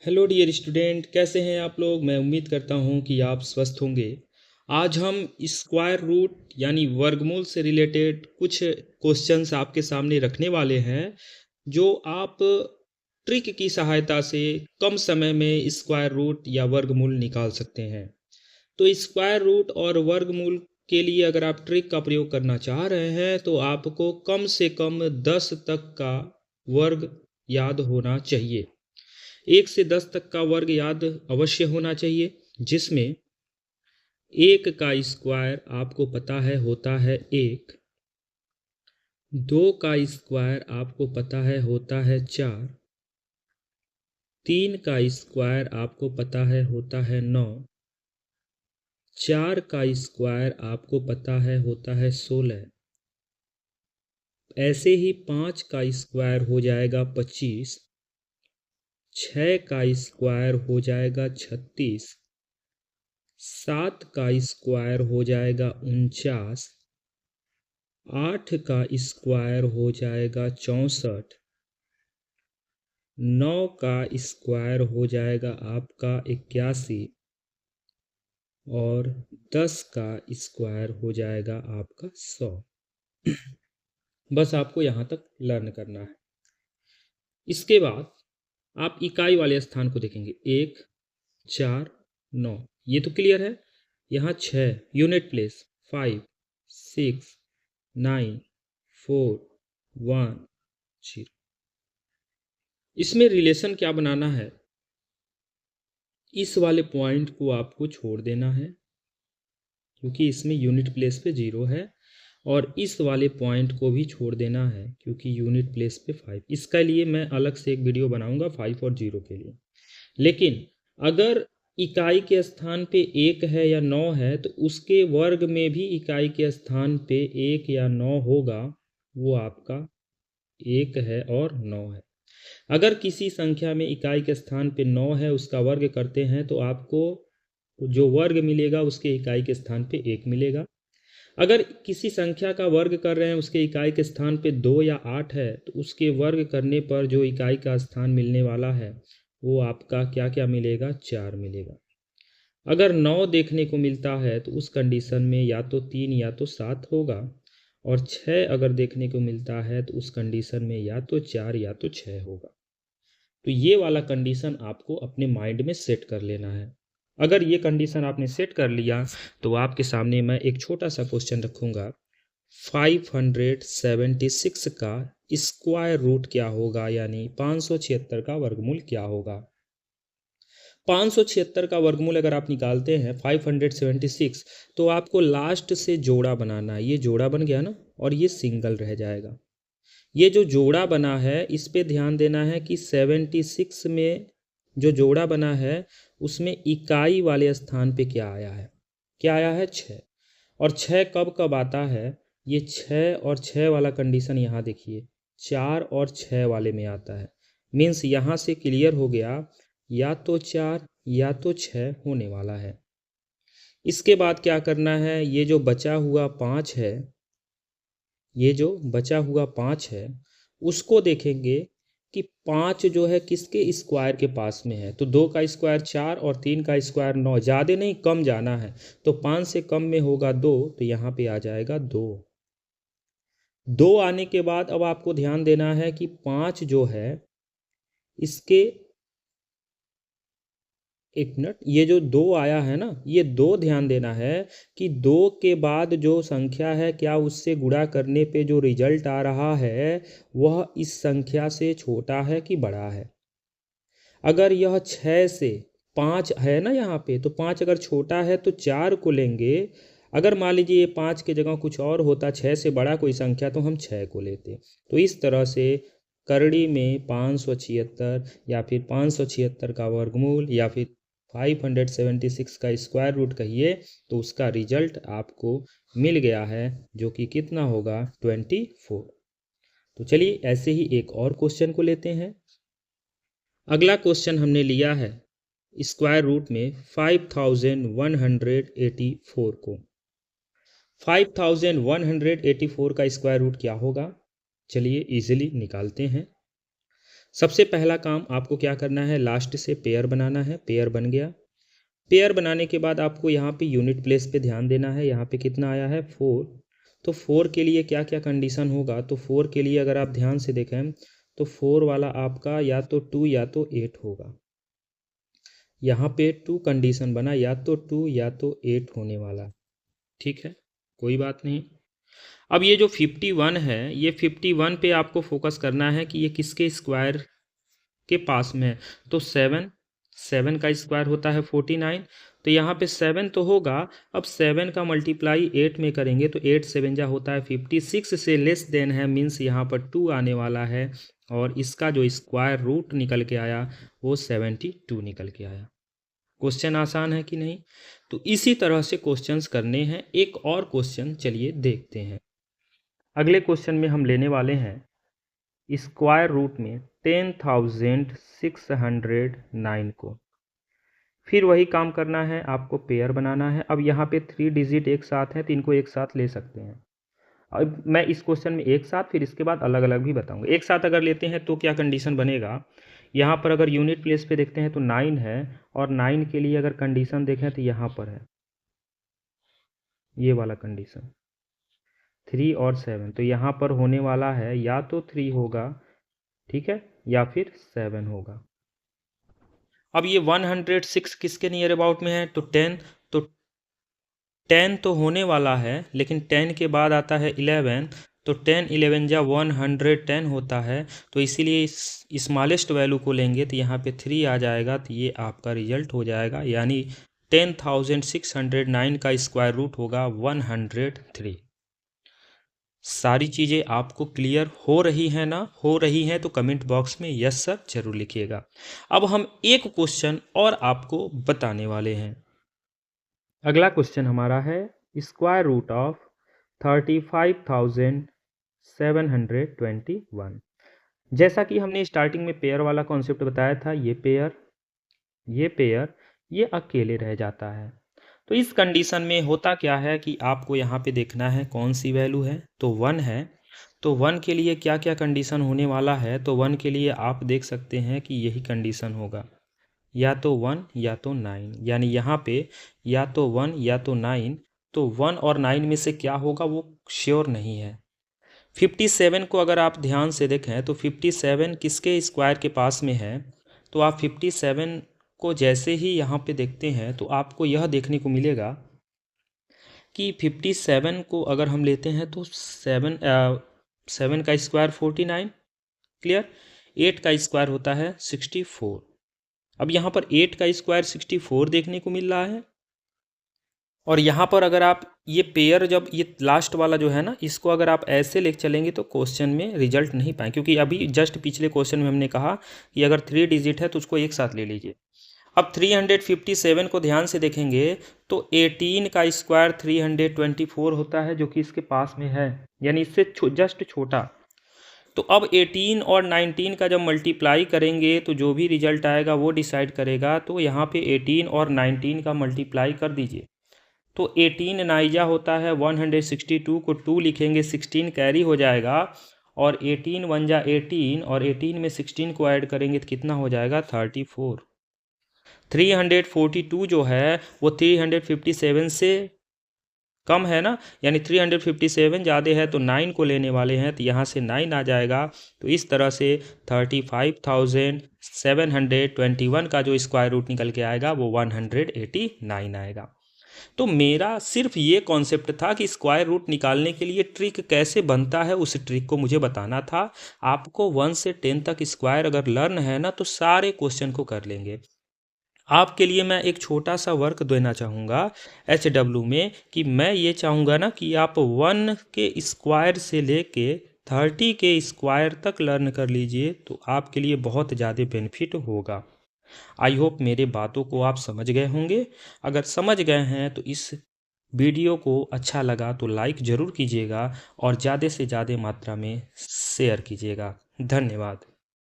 Hello dear student, कैसे हैं आप लोग। मैं उम्मीद करता हूं कि आप स्वस्थ होंगे। आज हम स्क्वायर रूट यानी वर्गमूल से रिलेटेड कुछ क्वेश्चंस आपके सामने रखने वाले हैं, जो आप ट्रिक की सहायता से कम समय में स्क्वायर रूट या वर्गमूल निकाल सकते हैं। तो स्क्वायर रूट और वर्गमूल के लिए अगर आप ट्रिक का प्रयोग करना चाह रहे हैं तो आपको कम से कम 10 तक का वर्ग याद होना चाहिए। 1 से 10 तक का वर्ग याद अवश्य होना चाहिए, जिसमें 1 का स्क्वायर आपको पता है होता है 1, 2 का स्क्वायर आपको पता है होता है 4, 3 का स्क्वायर आपको पता है होता है 9, 4 का स्क्वायर आपको पता है होता है 16, ऐसे ही 5 का स्क्वायर हो जाएगा 25, 6 का स्क्वायर हो जाएगा 36, 7 का स्क्वायर हो जाएगा 49, 8 का स्क्वायर हो जाएगा 64, 9 का स्क्वायर हो जाएगा आपका 81 और 10 का स्क्वायर हो जाएगा आपका 100। बस आपको यहाँ तक लर्न करना है। इसके बाद आप इकाई वाले स्थान को देखेंगे 1, 4, 9, ये तो क्लियर है। यहाँ 6 यूनिट प्लेस 5, 6, 9, 4, 1, 0। इसमें रिलेशन क्या बनाना है, इस वाले पॉइंट को आपको छोड़ देना है क्योंकि इसमें यूनिट प्लेस पे 0 है, और इस वाले पॉइंट को भी छोड़ देना है क्योंकि यूनिट प्लेस पे 5। इसका लिए मैं अलग से एक वीडियो बनाऊंगा 5 और 0 के लिए। लेकिन अगर इकाई के स्थान पे 1 है या 9 है तो उसके वर्ग में भी इकाई के स्थान पे 1 या 9 होगा, वो आपका 1 है और 9 है। अगर किसी संख्या में इकाई के स्थान पे 9 है, उसका वर्ग करते हैं तो आपको जो वर्ग मिलेगा उसके इकाई के स्थान पे 1 मिलेगा। अगर किसी संख्या का वर्ग कर रहे हैं, उसके इकाई के स्थान पे 2 या 8 है, तो उसके वर्ग करने पर जो इकाई का स्थान मिलने वाला है वो आपका क्या क्या मिलेगा, 4 मिलेगा। अगर 9 देखने को मिलता है तो उस कंडीशन में या तो 3 या तो 7 होगा, और 6 अगर देखने को मिलता है तो उस कंडीशन में या तो 4 या तो 6 होगा। तो ये वाला कंडीशन आपको अपने माइंड में सेट कर लेना है। अगर ये कंडीशन आपने सेट कर लिया तो आपके सामने मैं एक छोटा सा क्वेश्चन रखूँगा, 576 का स्क्वायर रूट क्या होगा, यानी 576 का वर्गमूल क्या होगा। 576 का वर्गमूल अगर आप निकालते हैं 576, तो आपको लास्ट से जोड़ा बनाना है। ये जोड़ा बन गया ना, और ये सिंगल रह जाएगा। ये जो जोड़ा बना है इस पे ध्यान देना है कि 76 में जो जोड़ा बना है उसमें इकाई वाले स्थान पे क्या आया है, क्या आया है, 6। और 6 कब कब आता है, ये 6 और 6 वाला कंडीशन यहाँ देखिए 4 और 6 वाले में आता है। मीन्स यहाँ से क्लियर हो गया, या तो 4 या तो 6 होने वाला है। इसके बाद क्या करना है, ये जो बचा हुआ 5 है, ये जो बचा हुआ 5 है उसको देखेंगे कि 5 जो है किसके स्क्वायर के पास में है। तो 2 का स्क्वायर 4 और 3 का स्क्वायर 9, ज़्यादा नहीं कम जाना है। तो 5 से कम में होगा 2, तो यहाँ पे आ जाएगा 2। 2 आने के बाद अब आपको ध्यान देना है कि 5 जो है इसके, एक मिनट, ये जो 2 आया है ना, ये 2 ध्यान देना है कि 2 के बाद जो संख्या है क्या उससे गुणा करने पे जो रिजल्ट आ रहा है वह इस संख्या से छोटा है कि बड़ा है। अगर यह 6 से 5 है ना यहाँ पे, तो 5 अगर छोटा है तो 4 को लेंगे। अगर मान लीजिए ये 5 की जगह कुछ और होता, 6 से बड़ा कोई संख्या, तो हम 6 को लेते। तो इस तरह से करड़ी में 576 या फिर 576 का वर्गमूल या फिर 576 का स्क्वायर रूट कहिए, तो उसका रिजल्ट आपको मिल गया है, जो कि कितना होगा, 24। तो चलिए ऐसे ही एक और क्वेश्चन को लेते हैं। अगला क्वेश्चन हमने लिया है स्क्वायर रूट में 5184 को। 5184 का स्क्वायर रूट क्या होगा, चलिए इजीली निकालते हैं। सबसे पहला काम आपको क्या करना है, लास्ट से पेयर बनाना है। पेयर बन गया। पेयर बनाने के बाद आपको यहाँ पे यूनिट प्लेस पे ध्यान देना है। यहाँ पे कितना आया है, 4। तो 4 के लिए क्या क्या कंडीशन होगा, तो 4 के लिए अगर आप ध्यान से देखें तो 4 वाला आपका या तो 2 या तो 8 होगा। यहाँ पे 2 कंडीशन बना, या तो 2 या तो 8 होने वाला। ठीक है, कोई बात नहीं। अब ये जो 51 है, ये 51 पे आपको फोकस करना है कि ये किसके स्क्वायर के पास में है। तो 7 का स्क्वायर होता है 49। तो यहाँ पे 7 तो होगा। अब 7 का मल्टीप्लाई 8 में करेंगे तो 8 7 जा होता है 56 से लेस देन है, मीन्स यहाँ पर 2 आने वाला है। और इसका जो स्क्वायर रूट निकल के आया वो 72 निकल के आया। क्वेश्चन आसान है कि नहीं? तो इसी तरह से क्वेश्चंस करने हैं। एक और क्वेश्चन चलिए देखते हैं। अगले क्वेश्चन में हम लेने वाले हैं स्क्वायर रूट में 10,609 को। फिर वही काम करना है, आपको पेयर बनाना है। अब यहाँ पे 3 डिजिट एक साथ हैं तो इनको एक साथ ले सकते हैं। अब मैं इस क्वेश्चन में एक साथ, फिर इसके बाद अलग अलग भी बताऊंगा। एक साथ अगर लेते हैं तो क्या कंडीशन बनेगा, यहाँ पर अगर यूनिट प्लेस पे देखते हैं तो 9 है, और 9 के लिए अगर कंडीशन देखें तो यहाँ पर है ये वाला कंडीशन 3 और 7। तो यहाँ पर होने वाला है या तो 3 होगा, ठीक है, या फिर 7 होगा। अब ये 106 किसके नियर अबाउट में है, तो 10। तो 10 तो होने वाला है, लेकिन 10 के बाद आता है 11। तो 10 11 जा 110 होता है। तो इसीलिए इस स्मॉलेस्ट वैल्यू को लेंगे तो यहाँ पे 3 आ जाएगा। तो ये आपका रिजल्ट हो जाएगा, यानी 10,609 का स्क्वायर रूट होगा 103। सारी चीज़ें आपको क्लियर हो रही हैं ना? हो रही हैं तो कमेंट बॉक्स में यस सर जरूर लिखिएगा। अब हम एक क्वेश्चन और आपको बताने वाले हैं। अगला क्वेश्चन हमारा है स्क्वायर रूट ऑफ 35,721। जैसा कि हमने स्टार्टिंग में पेयर वाला कॉन्सेप्ट बताया था, ये पेयर ये अकेले रह जाता है। तो इस कंडीशन में होता क्या है कि आपको यहाँ पे देखना है कौन सी वैल्यू है, तो 1 है। तो 1 के लिए क्या क्या कंडीशन होने वाला है, तो 1 के लिए आप देख सकते हैं कि यही कंडीशन होगा, या तो 1 या तो 9। यानी यहाँ पे या तो 1 या तो 9। तो 1 और 9 में से क्या होगा वो श्योर नहीं है। 57 को अगर आप ध्यान से देखें तो 57 किसके स्क्वायर के पास में है, तो आप 57 को जैसे ही यहाँ पे देखते हैं तो आपको यह देखने को मिलेगा कि 57 को अगर हम लेते हैं तो 7 का स्क्वायर 49, क्लियर। 8 का स्क्वायर होता है 64। अब यहाँ पर 8 का स्क्वायर 64 देखने को मिल रहा है। और यहाँ पर अगर आप ये पेयर, जब ये लास्ट वाला जो है ना, इसको अगर आप ऐसे ले चलेंगे तो क्वेश्चन में रिजल्ट नहीं पाए, क्योंकि अभी जस्ट पिछले क्वेश्चन में हमने कहा कि अगर 3 डिजिट है तो उसको एक साथ ले लीजिए। अब 357 को ध्यान से देखेंगे तो 18 का स्क्वायर 324 होता है, जो कि इसके पास में है, यानी इससे जस्ट छोटा। तो अब 18 और 19 का जब मल्टीप्लाई करेंगे तो जो भी रिजल्ट आएगा वो डिसाइड करेगा। तो यहाँ पे 18 और 19 का मल्टीप्लाई कर दीजिए। तो 18 नाइजा होता है 162 को 2 लिखेंगे, 16 कैरी हो जाएगा, और 18 1 जा 18, और 18 में 16 को ऐड करेंगे तो कितना हो जाएगा 34। 342 जो है वो 357 से कम है ना, यानी 357 ज़्यादा है तो 9 को लेने वाले हैं, तो यहाँ से 9 आ जाएगा। तो इस तरह से 35,721 का जो स्क्वायर रूट निकल के आएगा वो 189 आएगा। तो मेरा सिर्फ ये कॉन्सेप्ट था कि स्क्वायर रूट निकालने के लिए ट्रिक कैसे बनता है, उस ट्रिक को मुझे बताना था। आपको 1 से 10 तक स्क्वायर अगर लर्न है ना तो सारे क्वेश्चन को कर लेंगे। आपके लिए मैं एक छोटा सा वर्क देना चाहूँगा HW में, कि मैं ये चाहूँगा ना कि आप 1 के स्क्वायर से लेके 30 के स्क्वायर तक लर्न कर लीजिए, तो आपके लिए बहुत ज़्यादा बेनिफिट होगा। आई होप मेरे बातों को आप समझ गए होंगे। अगर समझ गए हैं तो इस वीडियो को अच्छा लगा तो लाइक ज़रूर कीजिएगा और ज़्यादा से ज़्यादा मात्रा में शेयर कीजिएगा। धन्यवाद।